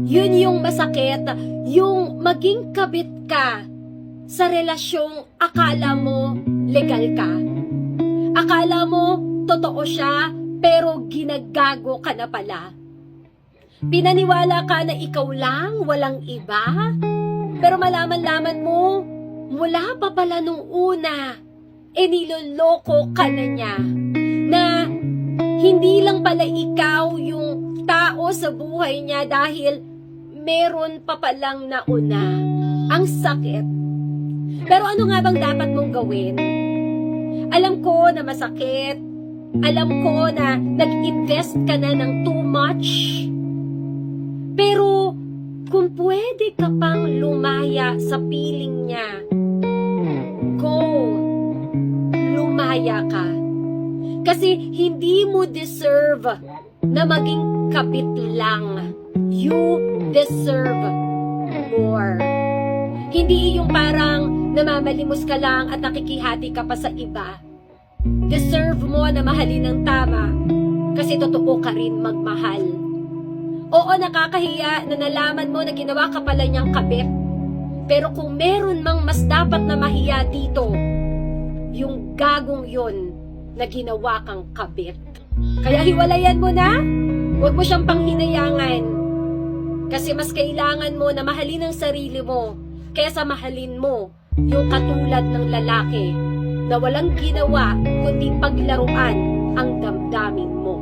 Yun yung masakit, yung maging kabit ka sa relasyong akala mo legal ka. Akala mo totoo siya, pero ginagago ka na pala. Pinaniwala ka na ikaw lang, walang iba. Pero malaman-laman mo, mula pa pala nung una, niloloko ka na niya. Na hindi lang pala ikaw yung tao sa buhay niya dahil meron pa palang nauna. Ang sakit. Pero ano nga bang dapat mong gawin? Alam ko na masakit. Alam ko na nag-invest ka na ng too much. Pero kung pwede ka pang lumaya sa piling niya, go. Lumaya ka. Kasi hindi mo deserve na maging kapit lang. You deserve more. Hindi yung parang namamalimos ka lang at nakikihati ka pa sa iba. Deserve mo na mahalin ng tama kasi totoo ka rin magmahal. Oo, nakakahiya na nalaman mo na ginawa ka pala niyang kabit. Pero kung meron mang mas dapat na mahiya dito, yung gagong yun na ginawa kang kabit. Kaya hiwalayan mo na, huwag mo siyang panghinayangan. Kasi mas kailangan mo na mahalin ang sarili mo kaysa mahalin mo yung katulad ng lalaki na walang ginawa kundi paglaruan ang damdamin mo.